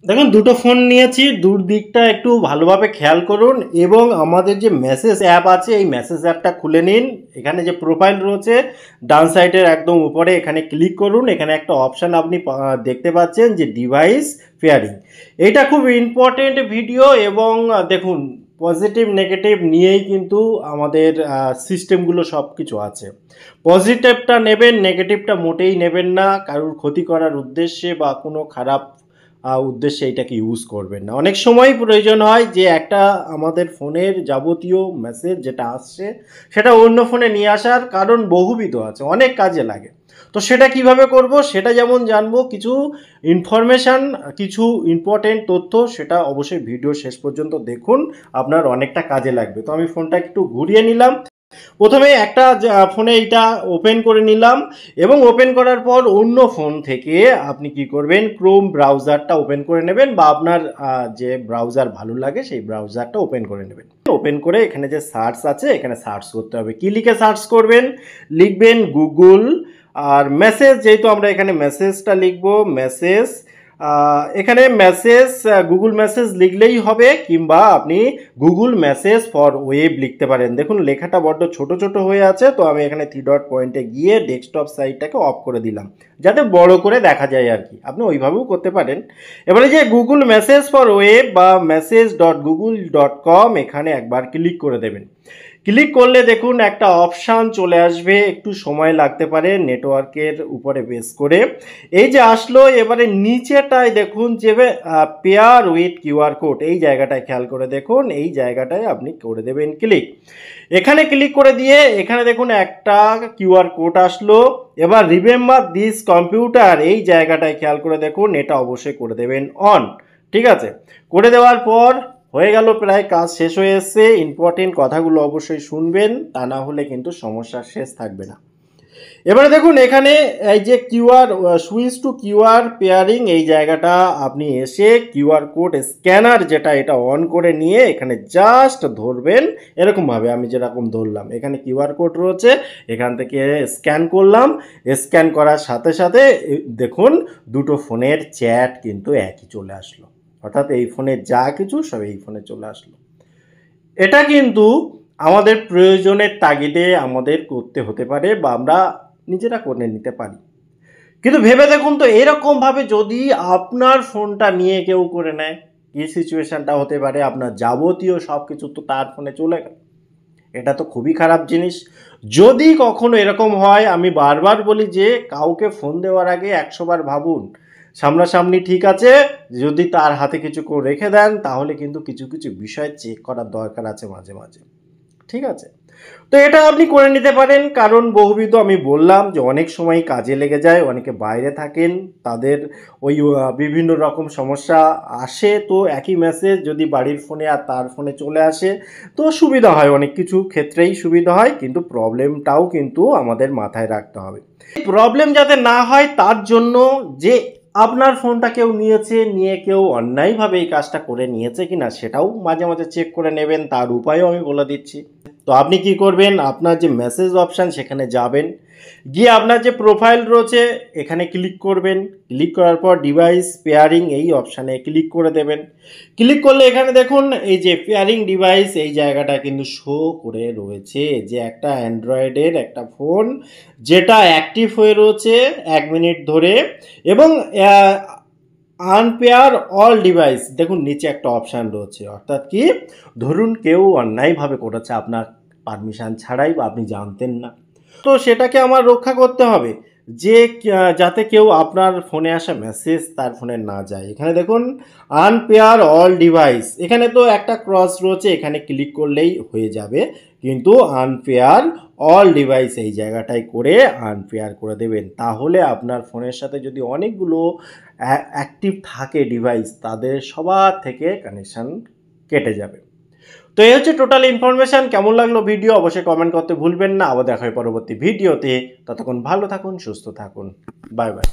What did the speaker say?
দেখুন দুটো ফোন নিয়েছি, দুর দিকটা একটু ভালোভাবে খেয়াল করুন এবং আমাদের যে মেসেজ অ্যাপ আছে এই মেসেজ অ্যাপটা খুলে নিন। এখানে যে প্রোফাইল রয়েছে ডান সাইডের একদম উপরে এখানে ক্লিক করুন। এখানে একটা অপশান আপনি দেখতে পাচ্ছেন যে ডিভাইস পেয়ারিং। এটা খুব ইম্পর্টেন্ট ভিডিও এবং দেখুন পজিটিভ নেগেটিভ নিয়েই কিন্তু আমাদের সিস্টেমগুলো সব কিছু আছে। পজিটিভটা নেবেন, নেগেটিভটা মোটেই নেবেন না, কারোর ক্ষতি করার উদ্দেশ্যে বা কোনো খারাপ উদ্দেশ্যে এটাকে ইউজ করবেন না। অনেক সময় প্রয়োজন হয় যে একটা আমাদের ফোনের যাবতীয় মেসেজ যেটা আসছে সেটা অন্য ফোনে নিয়ে আসার কারণ বহুবিধ আছে, অনেক কাজে লাগে। তো সেটা কিভাবে করব সেটা যেমন জানবো, কিছু ইনফরমেশান, কিছু ইম্পর্টেন্ট তথ্য, সেটা অবশ্যই ভিডিও শেষ পর্যন্ত দেখুন, আপনার অনেকটা কাজে লাগবে। তো আমি ফোনটা একটু ঘুরিয়ে নিলাম। প্রথমে একটা ফোনে এইটা ওপেন করে নিলাম এবং ওপেন করার পর অন্য ফোন থেকে আপনি কি করবেন, ক্রোম ব্রাউজারটা ওপেন করে নেবেন বা আপনার যে ব্রাউজার ভালো লাগে সেই ব্রাউজারটা ওপেন করে নেবেন। ওপেন করে এখানে যে সার্চ আছে এখানে সার্চ করতে হবে। কি লিখে সার্চ করবেন? লিখবেন গুগল আর মেসেজ, যেহেতু আমরা এখানে মেসেজটা লিখবো, মেসেজ। এখানে মেসেজ গুগল মেসেজ লিখলেই হবে, কিংবা আপনি গুগল মেসেজ ফর ওয়েব লিখতে পারেন। দেখুন লেখাটা বড্ড ছোট ছোট হয়ে আছে, তো আমি এখানে 3 ডট পয়েন্টে গিয়ে ডেস্কটপ সাইটটাকে অফ করে দিলাম যাতে বড় করে দেখা যায় আর কি। আপনি ওইভাবেও করতে পারেন। এবারে যে গুগল মেসেজ ফর ওয়েব বা message.google.com এখানে একবার ক্লিক করে দেবেন। ক্লিক করলে দেখুন একটা অপশান চলে আসবে, একটু সময় লাগতে পারে নেটওয়ার্কের উপরে বেস করে। এই যে আসলো, এবারে নিচেটায় দেখুন যে পেয়ার উইথ কিউআর কোড, এই জায়গাটায় খেয়াল করে দেখুন, এই জায়গাটায় আপনি করে দেবেন ক্লিক। এখানে ক্লিক করে দিয়ে এখানে দেখুন একটা কিউআর কোড আসলো। এবার রিমেম্বার দিস কম্পিউটার, এই জায়গাটায় খেয়াল করে দেখুন, এটা অবশ্যই করে দেবেন অন। ঠিক আছে, করে দেওয়ার পর হয়ে গেল, প্রায় কাজ শেষ হয়ে এসছে। ইম্পর্টেন্ট কথাগুলো অবশ্যই শুনবেন, তা না হলে কিন্তু সমস্যার শেষ থাকবে না। এবারে দেখুন এখানে এই যে QR switch to QR pairing, এই জায়গাটা আপনি এসে কিউআর কোড স্ক্যানার যেটা, এটা অন করে নিয়ে এখানে জাস্ট ধরবেন এরকমভাবে আমি যেরকম ধরলাম। এখানে কিউআর কোড রয়েছে, এখান থেকে স্ক্যান করলাম। স্ক্যান করার সাথে সাথে দেখুন দুটো ফোনের চ্যাট কিন্তু একই চলে আসলো, অর্থাৎ এই ফোনে যা কিছু সব এই ফোনে চলে আসলো। এটা কিন্তু আমাদের প্রয়োজনের তাগিদে আমাদের করতে হতে পারে বা আমরা নিজেরা করে নিতে পারি, কিন্তু ভেবে দেখুন তো এরকমভাবে যদি আপনার ফোনটা নিয়ে কেউ করে নেয়, কি সিচুয়েশানটা হতে পারে? আপনার যাবতীয় সব কিছু তো তার ফোনে চলে গেল। এটা তো খুবই খারাপ জিনিস। যদি কখনো এরকম হয়, আমি বারবার বলি যে কাউকে ফোন দেওয়ার আগে 100 বার ভাবুন। সামনাসামনি ঠিক আছে, যদি তার হাতে কিছু করে রেখে দেন তাহলে কিন্তু কিছু কিছু বিষয় চেক করার দরকার আছে মাঝে মাঝে। ঠিক আছে, তো এটা আপনি করে নিতে পারেন, কারণ বহুবিধ আমি বললাম যে অনেক সময় কাজে লেগে যায়, অনেকে বাইরে থাকেন, তাদের ওই বিভিন্ন রকম সমস্যা আসে। তো একই মেসেজ যদি বাড়ির ফোনে আর তার ফোনে চলে আসে তো সুবিধা হয়, অনেক কিছু ক্ষেত্রেই সুবিধা হয়, কিন্তু প্রবলেমটাও কিন্তু আমাদের মাথায় রাখতে হবে। প্রবলেম যাতে না হয় তার জন্য, যে আপনার ফোনটা কেউ নিয়েছে, নিয়ে কেউ অন্যায়ভাবে এই কাজটা করে নিয়েছে কিনা সেটাও মাঝে মাঝে চেক করে নেবেন, তার উপায়ও আমি বলে দিচ্ছি। তো আপনি কি করবেন, আপনার যে মেসেজ অপশান সেখানে যাবেন, গিয়ে আপনার যে প্রোফাইল রয়েছে এখানে ক্লিক করবেন। ক্লিক করার পর ডিভাইস পেয়ারিং এই অপশানে ক্লিক করে দেবেন। ক্লিক করলে এখানে দেখুন এই যে পেয়ারিং ডিভাইস, এই জায়গাটা কিন্তু শো করে রয়েছে যে একটা অ্যান্ড্রয়েডের একটা ফোন যেটা অ্যাক্টিভ হয়ে রয়েছে 1 মিনিট ধরে, এবং আনপেয়ার অল ডিভাইস, দেখুন নিচে একটা অপশান রয়েছে, অর্থাৎ কি, ধরুন কেউ অন্যায়ভাবে করেছে আপনার পারমিশন ছাড়াই বা আপনি জানতেন না, তো সেটাকে আমার রক্ষা করতে হবে যে যাতে কেউ আপনার ফোনে আসা মেসেজ তার ফোনে না যায়। এখানে দেখুন আনপেয়ার অল ডিভাইস, এখানে তো একটা ক্রস রয়েছে, এখানে ক্লিক করলেই হয়ে যাবে, কিন্তু আনপেয়ার অল ডিভাইস এই জায়গাটায় করে আনপেয়ার করে দেবেন। তাহলে আপনার ফোনের সাথে যদি অনেকগুলো অ্যাক্টিভ থাকে ডিভাইস, তাদের সবার থেকে কানেকশান কেটে যাবে। তো এই হচ্ছে টোটাল ইনফরমেশান। কেমন লাগলো ভিডিও অবশ্যই কমেন্ট করতে ভুলবেন না। আবার দেখা হয় পরবর্তী ভিডিওতে। ততক্ষণ ভালো থাকুন, সুস্থ থাকুন। Bye bye.